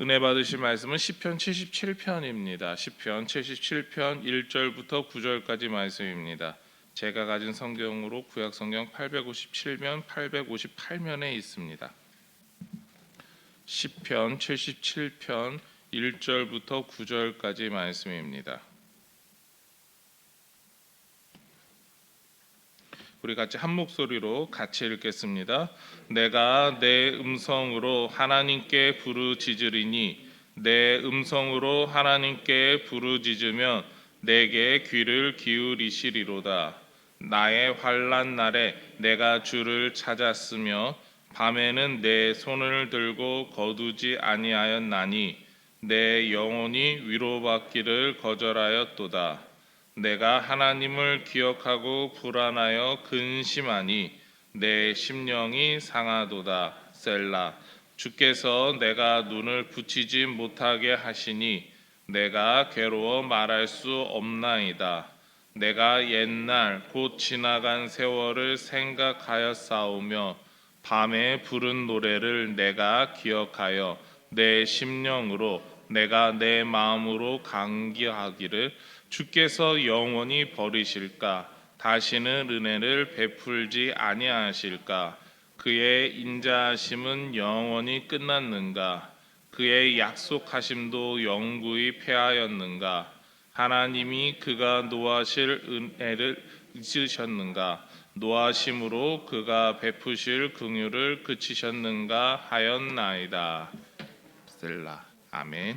은혜 받으실 말씀은 시편 77편입니다. 시편 77편 1절부터 9절까지 말씀입니다. 제가 가진 성경으로 구약 성경 857면 858면에 있습니다. 시편 77편 1절부터 9절까지 말씀입니다. 우리 같이 한 목소리로 같이 읽겠습니다. 내가 내 음성으로 하나님께 부르짖으리니 내 음성으로 하나님께 부르짖으면 내게 귀를 기울이시리로다. 나의 환난 날에 내가 주를 찾았으며 밤에는 내 손을 들고 거두지 아니하였나니 내 영혼이 위로받기를 거절하였도다. 내가 하나님을 기억하고 불안하여 근심하니 내 심령이 상하도다. 셀라. 주께서 내가 눈을 붙이지 못하게 하시니 내가 괴로워 말할 수 없나이다. 내가 옛날 곧 지나간 세월을 생각하였사오며 밤에 부른 노래를 내가 기억하여 내 심령으로 내가 내 마음으로 강기하기를 주께서 영원히 버리실까? 다시는 은혜를 베풀지 아니하실까? 그의 인자하심은 영원히 끝났는가? 그의 약속하심도 영구히 패하였는가? 하나님이 그가 노하실 은혜를 잊으셨는가? 노하심으로 그가 베푸실 긍휼을 그치셨는가 하였나이다. 셀라. 아멘.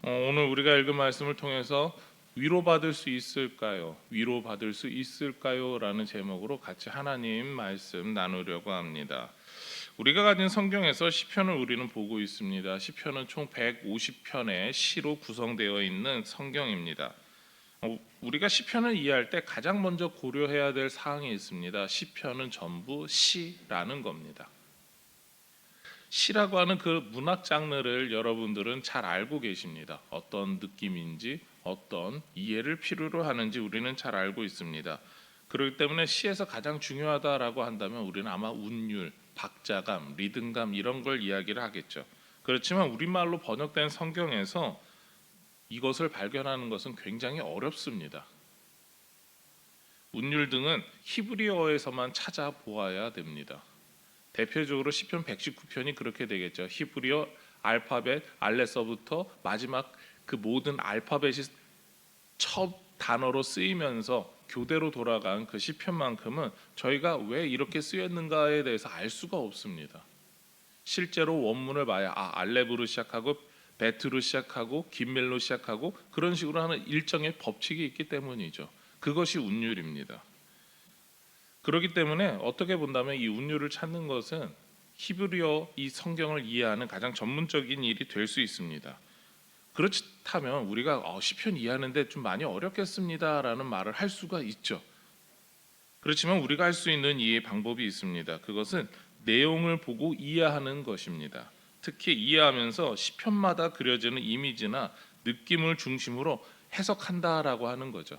오늘 우리가 읽은 말씀을 통해서 위로받을 수 있을까요? 위로받을 수 있을까요? 라는 제목으로 같이 하나님 말씀 나누려고 합니다. 우리가 가진 성경에서 시편을 우리는 보고 있습니다. 시편은 총 150편의 시로 구성되어 있는 성경입니다. 우리가 시편을 이해할 때 가장 먼저 고려해야 될 사항이 있습니다. 시편은 전부 시라는 겁니다. 시라고 하는 그 문학 장르를 여러분들은 잘 알고 계십니다. 어떤 느낌인지 어떤 이해를 필요로 하는지 우리는 잘 알고 있습니다. 그렇기 때문에 시에서 가장 중요하다라고 한다면 우리는 아마 운율, 박자감, 리듬감 이런 걸 이야기를 하겠죠. 그렇지만 우리말로 번역된 성경에서 이것을 발견하는 것은 굉장히 어렵습니다. 운율 등은 히브리어에서만 찾아보아야 됩니다. 대표적으로 시편 119편이 그렇게 되겠죠. 히브리어 알파벳 알레서부터 마지막 그 모든 알파벳이 첫 단어로 쓰이면서 교대로 돌아간 그 시편만큼은 저희가 왜 이렇게 쓰였는가에 대해서 알 수가 없습니다. 실제로 원문을 봐야 알렙으로 시작하고 베트로 시작하고 김멜로 시작하고 그런 식으로 하는 일정의 법칙이 있기 때문이죠. 그것이 운율입니다. 그렇기 때문에 어떻게 본다면 이 운율을 찾는 것은 히브리어 이 성경을 이해하는 가장 전문적인 일이 될 수 있습니다. 그렇다면 우리가 시편 이해하는데 좀 많이 어렵겠습니다라는 말을 할 수가 있죠. 그렇지만 우리가 할 수 있는 이해 방법이 있습니다. 그것은 내용을 보고 이해하는 것입니다. 특히 이해하면서 시편마다 그려지는 이미지나 느낌을 중심으로 해석한다라고 하는 거죠.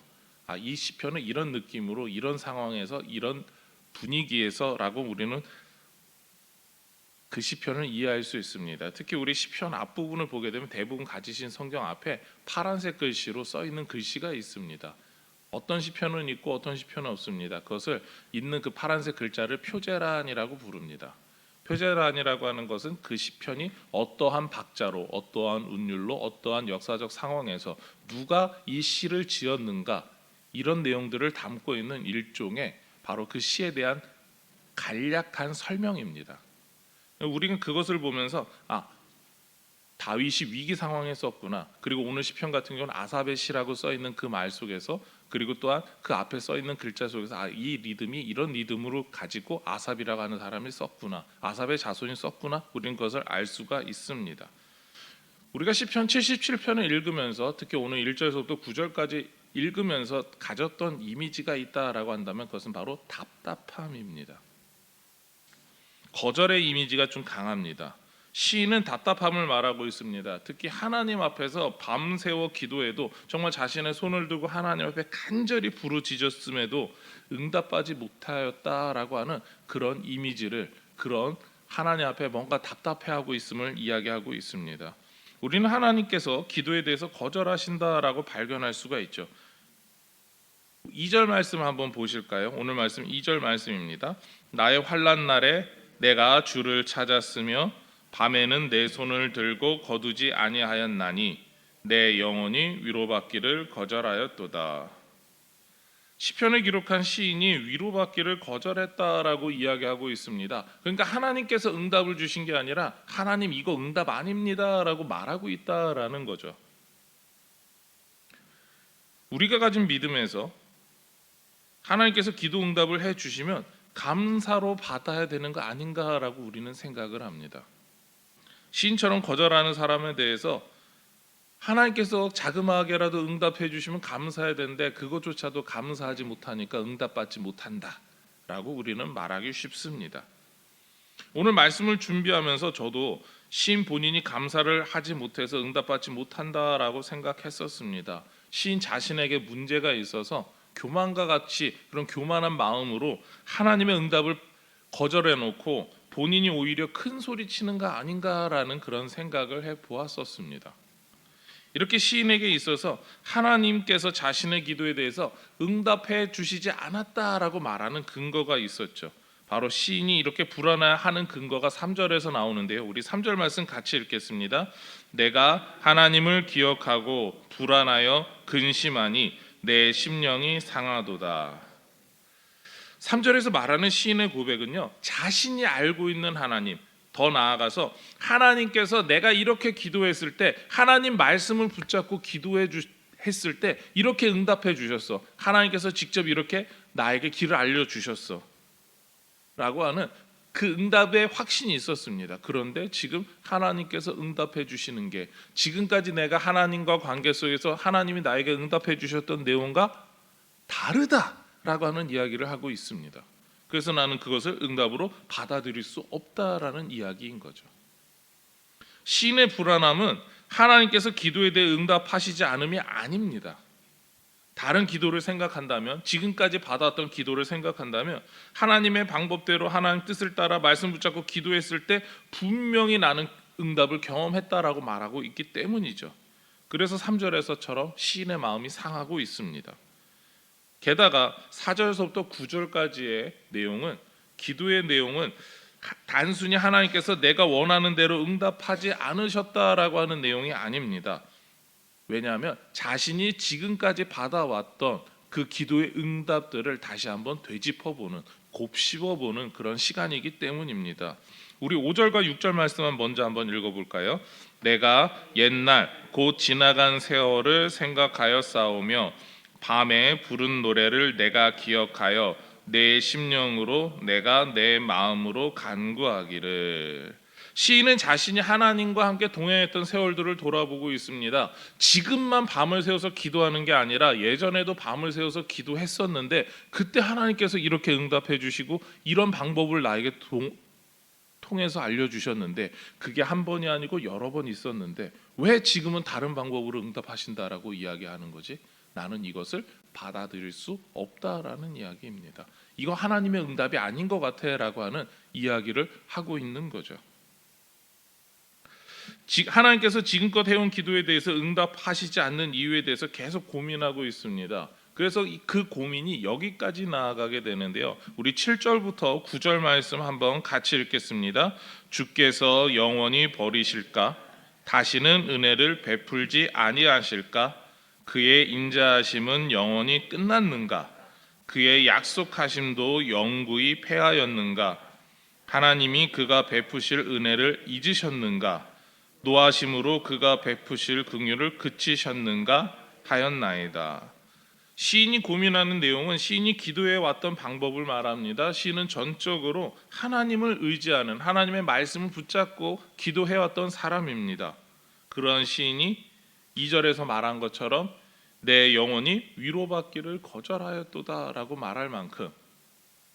이 시편은 이런 느낌으로 이런 상황에서 이런 분위기에서라고 우리는 그 시편을 이해할 수 있습니다. 특히 우리 시편 앞부분을 보게 되면 대부분 가지신 성경 앞에 파란색 글씨로 써 있는 글씨가 있습니다. 어떤 시편은 있고 어떤 시편은 없습니다. 그것을 있는 그 파란색 글자를 표제란이라고 부릅니다. 표제란이라고 하는 것은 그 시편이 어떠한 박자로 어떠한 운율로 어떠한 역사적 상황에서 누가 이 시를 지었는가 이런 내용들을 담고 있는 일종의 바로 그 시에 대한 간략한 설명입니다. 우리는 그것을 보면서 다윗이 위기 상황에 썼구나. 그리고 오늘 시편 같은 경우는 아삽의 시라고 써 있는 그 말 속에서 그리고 또한 그 앞에 써 있는 글자 속에서 이 리듬이 이런 리듬으로 가지고 아삽이라고 하는 사람이 썼구나. 아삽의 자손이 썼구나. 우리는 그것을 알 수가 있습니다. 우리가 시편 77편을 읽으면서 특히 오늘 1절에서부터 9절까지 읽으면서 가졌던 이미지가 있다라고 한다면 그것은 바로 답답함입니다. 거절의 이미지가 좀 강합니다. 시인은 답답함을 말하고 있습니다. 특히 하나님 앞에서 밤새워 기도해도 정말 자신의 손을 들고 하나님 앞에 간절히 부르짖었음에도 응답받지 못하였다라고 하는 그런 이미지를 그런 하나님 앞에 뭔가 답답해하고 있음을 이야기하고 있습니다. 우리는 하나님께서 기도에 대해서 거절하신다라고 발견할 수가 있죠. 2절 말씀 한번 보실까요? 오늘 말씀 2절 말씀입니다. 나의 환난 날에 내가 주를 찾았으며 밤에는 내 손을 들고 거두지 아니하였나니 내 영혼이 위로받기를 거절하였도다. 시편을 기록한 시인이 위로받기를 거절했다라고 이야기하고 있습니다. 그러니까 하나님께서 응답을 주신 게 아니라 하나님 이거 응답 아닙니다라고 말하고 있다라는 거죠. 우리가 가진 믿음에서 하나님께서 기도 응답을 해 주시면 감사로 받아야 되는 거 아닌가라고 우리는 생각을 합니다. 시인처럼 거절하는 사람에 대해서 하나님께서 자그마하게라도 응답해 주시면 감사해야 되는데 그것조차도 감사하지 못하니까 응답받지 못한다라고 우리는 말하기 쉽습니다. 오늘 말씀을 준비하면서 저도 시인 본인이 감사를 하지 못해서 응답받지 못한다라고 생각했었습니다. 시인 자신에게 문제가 있어서 교만과 같이 그런 교만한 마음으로 하나님의 응답을 거절해 놓고 본인이 오히려 큰 소리 치는 거 아닌가라는 그런 생각을 해 보았었습니다. 이렇게 시인에게 있어서 하나님께서 자신의 기도에 대해서 응답해 주시지 않았다라고 말하는 근거가 있었죠. 바로 시인이 이렇게 불안해하는 근거가 3절에서 나오는데요. 우리 3절 말씀 같이 읽겠습니다. 내가 하나님을 기억하고 불안하여 근심하니 내 심령이 상하도다. 3절에서 말하는 시인의 고백은요, 자신이 알고 있는 하나님, 더 나아가서 하나님께서 내가 이렇게 기도했을 때 하나님 말씀을 붙잡고 했을 때 이렇게 응답해 주셨어. 하나님께서 직접 이렇게 나에게 길을 알려주셨어 라고 하는 그 응답에 확신이 있었습니다. 그런데 지금 하나님께서 응답해 주시는 게 지금까지 내가 하나님과 관계 속에서 하나님이 나에게 응답해 주셨던 내용과 다르다라고 하는 이야기를 하고 있습니다. 그래서 나는 그것을 응답으로 받아들일 수 없다라는 이야기인 거죠. 시인의 불안함은 하나님께서 기도에 대해 응답하시지 않음이 아닙니다. 다른 기도를 생각한다면, 지금까지 받았던 기도를 생각한다면 하나님의 방법대로 하나님 뜻을 따라 말씀 붙잡고 기도했을 때 분명히 나는 응답을 경험했다라고 말하고 있기 때문이죠. 그래서 3절에서처럼 시인의 마음이 상하고 있습니다. 게다가 4절에서부터 9절까지의 내용은, 기도의 내용은 단순히 하나님께서 내가 원하는 대로 응답하지 않으셨다라고 하는 내용이 아닙니다. 왜냐하면 자신이 지금까지 받아왔던 그 기도의 응답들을 다시 한번 되짚어보는, 곱씹어보는 그런 시간이기 때문입니다. 우리 5절과 6절 말씀만 먼저 한번 읽어볼까요? 내가 옛날 곧 지나간 세월을 생각하여 싸우며 밤에 부른 노래를 내가 기억하여 내 심령으로 내가 내 마음으로 간구하기를. 시인은 자신이 하나님과 함께 동행했던 세월들을 돌아보고 있습니다. 지금만 밤을 새워서 기도하는 게 아니라 예전에도 밤을 새워서 기도했었는데 그때 하나님께서 이렇게 응답해 주시고 이런 방법을 나에게 통해서 알려주셨는데 그게 한 번이 아니고 여러 번 있었는데 왜 지금은 다른 방법으로 응답하신다라고 이야기하는 거지? 나는 이것을 받아들일 수 없다라는 이야기입니다. 이거 하나님의 응답이 아닌 것 같아라고 하는 이야기를 하고 있는 거죠. 하나님께서 지금껏 해온 기도에 대해서 응답하시지 않는 이유에 대해서 계속 고민하고 있습니다. 그래서 그 고민이 여기까지 나아가게 되는데요. 우리 7절부터 9절 말씀 한번 같이 읽겠습니다. 주께서 영원히 버리실까? 다시는 은혜를 베풀지 아니하실까? 그의 인자하심은 영원히 끝났는가? 그의 약속하심도 영구히 패하였는가? 하나님이 그가 베푸실 은혜를 잊으셨는가? 노하심으로 그가 베푸실 긍휼을 그치셨는가 하였나이다. 시인이 고민하는 내용은 시인이 기도해 왔던 방법을 말합니다. 시인은 전적으로 하나님을 의지하는, 하나님의 말씀을 붙잡고 기도해 왔던 사람입니다. 그러한 시인이 2절에서 말한 것처럼 내 영혼이 위로받기를 거절하였도다라고 말할 만큼,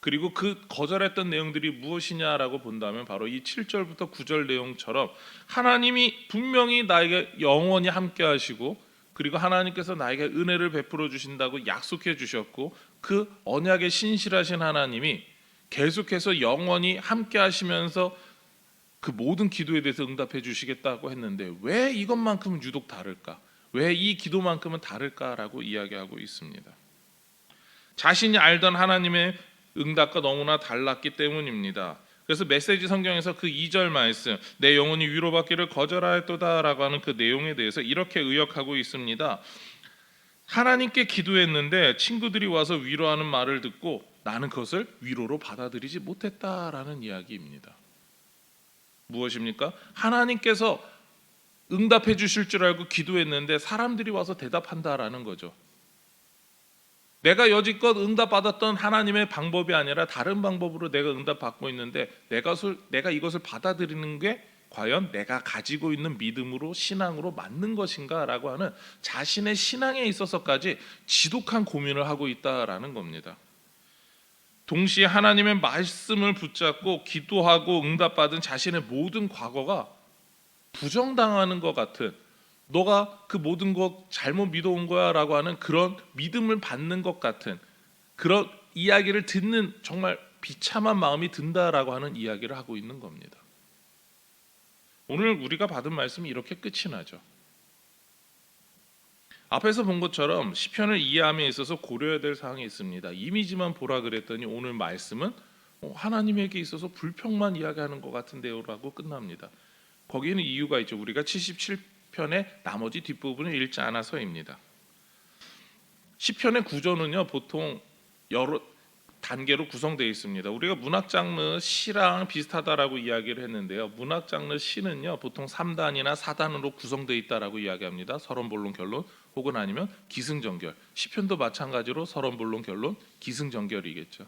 그리고 그 거절했던 내용들이 무엇이냐라고 본다면 바로 이 7절부터 9절 내용처럼 하나님이 분명히 나에게 영원히 함께 하시고 그리고 하나님께서 나에게 은혜를 베풀어 주신다고 약속해 주셨고 그 언약에 신실하신 하나님이 계속해서 영원히 함께 하시면서 그 모든 기도에 대해서 응답해 주시겠다고 했는데 왜 이것만큼은 유독 다를까? 왜 이 기도만큼은 다를까라고 이야기하고 있습니다. 자신이 알던 하나님의 응답과 너무나 달랐기 때문입니다. 그래서 메시지 성경에서 그 2절 말씀, 내 영혼이 위로받기를 거절하였도다라고 하는 그 내용에 대해서 이렇게 의역하고 있습니다. 하나님께 기도했는데 친구들이 와서 위로하는 말을 듣고 나는 그것을 위로로 받아들이지 못했다라는 이야기입니다. 무엇입니까? 하나님께서 응답해 주실 줄 알고 기도했는데 사람들이 와서 대답한다라는 거죠. 내가 여지껏 응답받았던 하나님의 방법이 아니라 다른 방법으로 내가 응답받고 있는데 내가 이것을 받아들이는 게 과연 내가 가지고 있는 믿음으로 신앙으로 맞는 것인가 라고 하는 자신의 신앙에 있어서까지 지독한 고민을 하고 있다라는 겁니다. 동시에 하나님의 말씀을 붙잡고 기도하고 응답받은 자신의 모든 과거가 부정당하는 것 같은, 너가 그 모든 것 잘못 믿어온 거야 라고 하는 그런 믿음을 받는 것 같은 그런 이야기를 듣는 정말 비참한 마음이 든다라고 하는 이야기를 하고 있는 겁니다. 오늘 우리가 받은 말씀이 이렇게 끝이 나죠. 앞에서 본 것처럼 시편을 이해함에 있어서 고려해야 될 사항이 있습니다. 이미지만 보라 그랬더니 오늘 말씀은 하나님에게 있어서 불평만 이야기하는 것 같은데요 라고 끝납니다. 거기에는 이유가 있죠. 우리가 77편의 나머지 뒷부분을 읽지 않아서입니다. 시편의 구조는요 보통 여러 단계로 구성되어 있습니다. 우리가 문학 장르 시랑 비슷하다라고 이야기를 했는데요. 문학 장르 시는요 보통 3단이나 4단으로 구성되어 있다라고 이야기합니다. 서론, 본론, 결론 혹은 아니면 기승전결. 시편도 마찬가지로 서론, 본론, 결론, 기승전결이겠죠.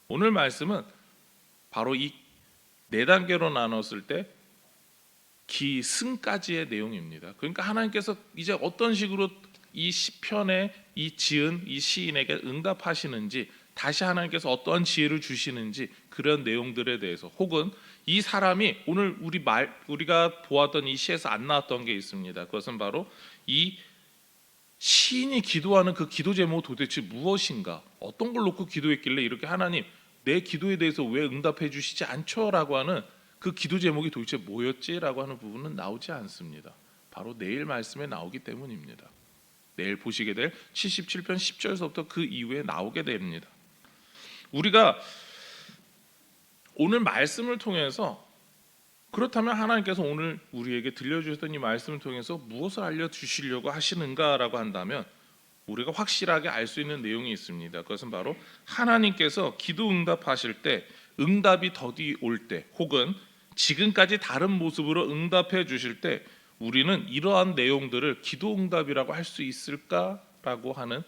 오늘 말씀은 바로 이 4단계로 나눴을 때 기승까지의 내용입니다. 그러니까 하나님께서 이제 어떤 식으로 이 시편에 이 지은 이 시인에게 응답하시는지, 다시 하나님께서 어떠한 지혜를 주시는지 그런 내용들에 대해서, 혹은 이 사람이 오늘 우리가 보았던 이 시에서 안 나왔던 게 있습니다. 그것은 바로 이 시인이 기도하는 그 기도 제목이 도대체 무엇인가, 어떤 걸 놓고 기도했길래 이렇게 하나님 내 기도에 대해서 왜 응답해 주시지 않죠? 라고 하는 그 기도 제목이 도대체 뭐였지라고 하는 부분은 나오지 않습니다. 바로 내일 말씀에 나오기 때문입니다. 내일 보시게 될 77편 10절에서부터 그 이후에 나오게 됩니다. 우리가 오늘 말씀을 통해서, 그렇다면 하나님께서 오늘 우리에게 들려주셨던 이 말씀을 통해서 무엇을 알려주시려고 하시는가라고 한다면 우리가 확실하게 알 수 있는 내용이 있습니다. 그것은 바로 하나님께서 기도 응답하실 때, 응답이 더디 올 때, 혹은 지금까지 다른 모습으로 응답해 주실 때 우리는 이러한 내용들을 기도 응답이라고 할 수 있을까라고 하는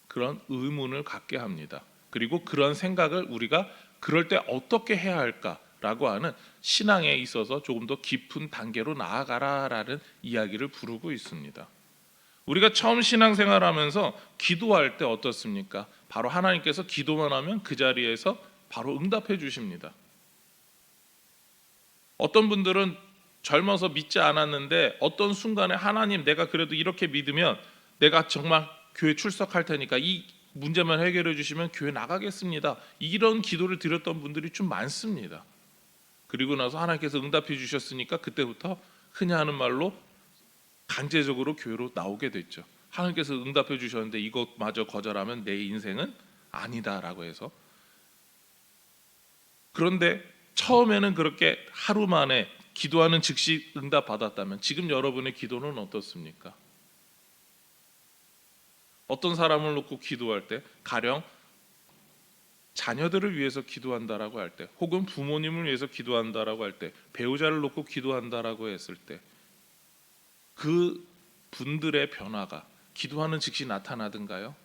그런 의문을 갖게 합니다. 그리고 그런 생각을 우리가 그럴 때 어떻게 해야 할까라고 하는 신앙에 있어서 조금 더 깊은 단계로 나아가라라는 이야기를 부르고 있습니다. 우리가 처음 신앙생활하면서 기도할 때 어떻습니까? 바로 하나님께서 기도만 하면 그 자리에서 바로 응답해 주십니다. 어떤 분들은 젊어서 믿지 않았는데 어떤 순간에 하나님, 내가 그래도 이렇게 믿으면 내가 정말 교회 출석할 테니까 이 문제만 해결해 주시면 교회 나가겠습니다. 이런 기도를 드렸던 분들이 좀 많습니다. 그리고 나서 하나님께서 응답해 주셨으니까 그때부터 흔히 하는 말로 강제적으로 교회로 나오게 됐죠. 하나님께서 응답해 주셨는데 이것마저 거절하면 내 인생은 아니다라고 해서. 그런데 처음에는 그렇게 하루 만에 기도하는 즉시 응답 받았다면 지금 여러분의 기도는 어떻습니까? 어떤 사람을 놓고 기도할 때, 가령 자녀들을 위해서 기도한다라고 할 때, 혹은 부모님을 위해서 기도한다라고 할 때, 배우자를 놓고 기도한다라고 했을 때 그 분들의 변화가 기도하는 즉시 나타나던가요?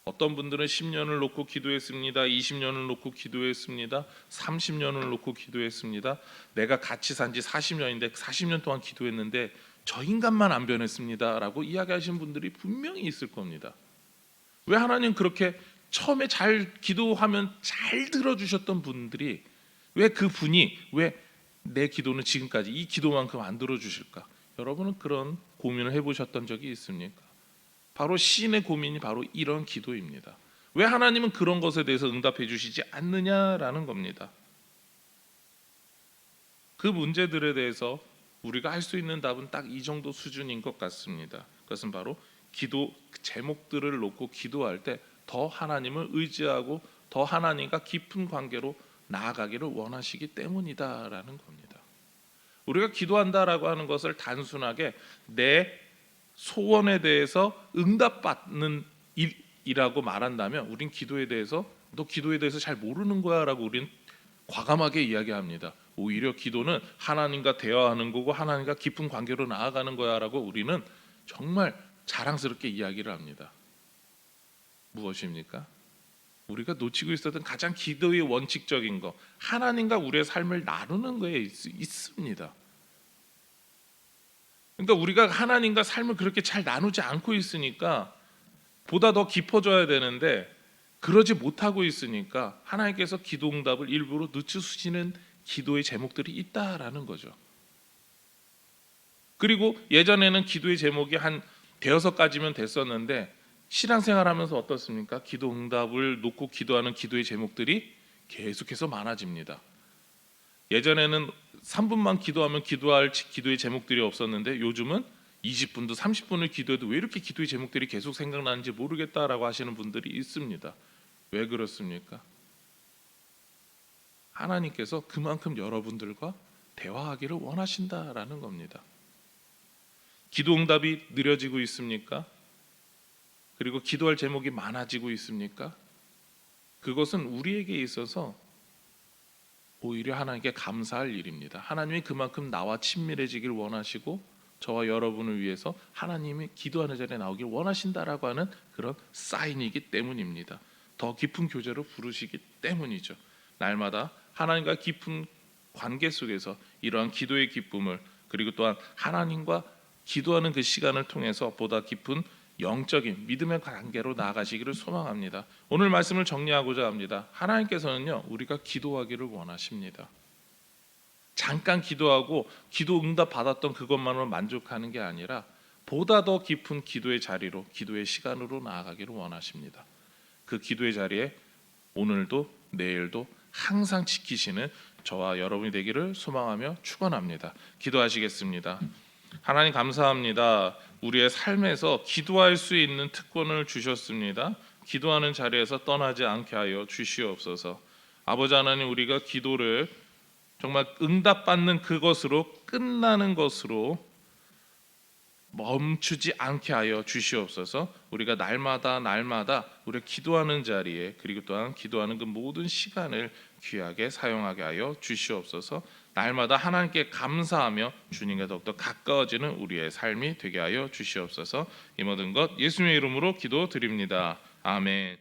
어떤 분들은 10년을 놓고 기도했습니다. 20년을 놓고 기도했습니다. 30년을 놓고 기도했습니다. 내가 같이 산 지 40년인데 40년 동안 기도했는데 저 인간만 안 변했습니다 라고 이야기하시는 분들이 분명히 있을 겁니다. 왜 하나님 그렇게 처음에 잘 기도하면 잘 들어주셨던 분들이 왜 그분이 왜 내 기도는 지금까지 이 기도만큼 안 들어주실까? 여러분은 그런 고민을 해보셨던 적이 있습니까? 바로 시인의 고민이 바로 이런 기도입니다. 왜 하나님은 그런 것에 대해서 응답해 주시지 않느냐라는 겁니다. 그 문제들에 대해서 우리가 할 수 있는 답은 딱 이 정도 수준인 것 같습니다. 그것은 바로 기도 제목들을 놓고 기도할 때 더 하나님을 의지하고 더 하나님과 깊은 관계로 나아가기를 원하시기 때문이다라는 겁니다. 우리가 기도한다라고 하는 것을 단순하게 내 소원에 대해서 응답받는 일이라고 말한다면 우린 기도에 대해서 너 기도에 대해서 잘 모르는 거야라고 우린 과감하게 이야기합니다. 오히려 기도는 하나님과 대화하는 거고 하나님과 깊은 관계로 나아가는 거야라고 우리는 정말 자랑스럽게 이야기를 합니다. 무엇입니까? 우리가 놓치고 있었던 가장 기도의 원칙적인 거, 하나님과 우리의 삶을 나누는 거에 있습니다. 그러니까 우리가 하나님과 삶을 그렇게 잘 나누지 않고 있으니까 보다 더 깊어져야 되는데 그러지 못하고 있으니까 하나님께서 기도 응답을 일부러 늦추시는 기도의 제목들이 있다라는 거죠. 그리고 예전에는 기도의 제목이 한 대여섯 가지면 됐었는데 신앙생활하면서 어떻습니까? 기도 응답을 놓고 기도하는 기도의 제목들이 계속해서 많아집니다. 예전에는 3분만 기도하면 기도할 기도의 제목들이 없었는데 요즘은 20분도 30분을 기도해도 왜 이렇게 기도의 제목들이 계속 생각나는지 모르겠다라고 하시는 분들이 있습니다. 왜 그렇습니까? 하나님께서 그만큼 여러분들과 대화하기를 원하신다라는 겁니다. 기도 응답이 느려지고 있습니까? 그리고 기도할 제목이 많아지고 있습니까? 그것은 우리에게 있어서 오히려 하나님께 감사할 일입니다. 하나님이 그만큼 나와 친밀해지길 원하시고 저와 여러분을 위해서 하나님이 기도하는 자리에 나오길 원하신다라고 하는 그런 사인이기 때문입니다. 더 깊은 교제로 부르시기 때문이죠. 날마다 하나님과 깊은 관계 속에서 이러한 기도의 기쁨을 그리고 또한 하나님과 기도하는 그 시간을 통해서 보다 깊은 영적인 믿음의 관계로 나아가시기를 소망합니다. 오늘 말씀을 정리하고자 합니다. 하나님께서는요 우리가 기도하기를 원하십니다. 잠깐 기도하고 기도 응답 받았던 그것만으로 만족하는 게 아니라 보다 더 깊은 기도의 자리로 기도의 시간으로 나아가기를 원하십니다. 그 기도의 자리에 오늘도 내일도 항상 지키시는 저와 여러분이 되기를 소망하며 축원합니다. 기도하시겠습니다. 하나님 감사합니다. 우리의 삶에서 기도할 수 있는 특권을 주셨습니다. 기도하는 자리에서 떠나지 않게 하여 주시옵소서. 아버지 하나님, 우리가 기도를 정말 응답받는 그것으로 끝나는 것으로 멈추지 않게 하여 주시옵소서. 우리가 날마다 우리가 기도하는 자리에 그리고 또한 기도하는 그 모든 시간을 귀하게 사용하게 하여 주시옵소서. 날마다 하나님께 감사하며 주님과 더욱더 가까워지는 우리의 삶이 되게 하여 주시옵소서. 이 모든 것 예수님의 이름으로 기도드립니다. 아멘.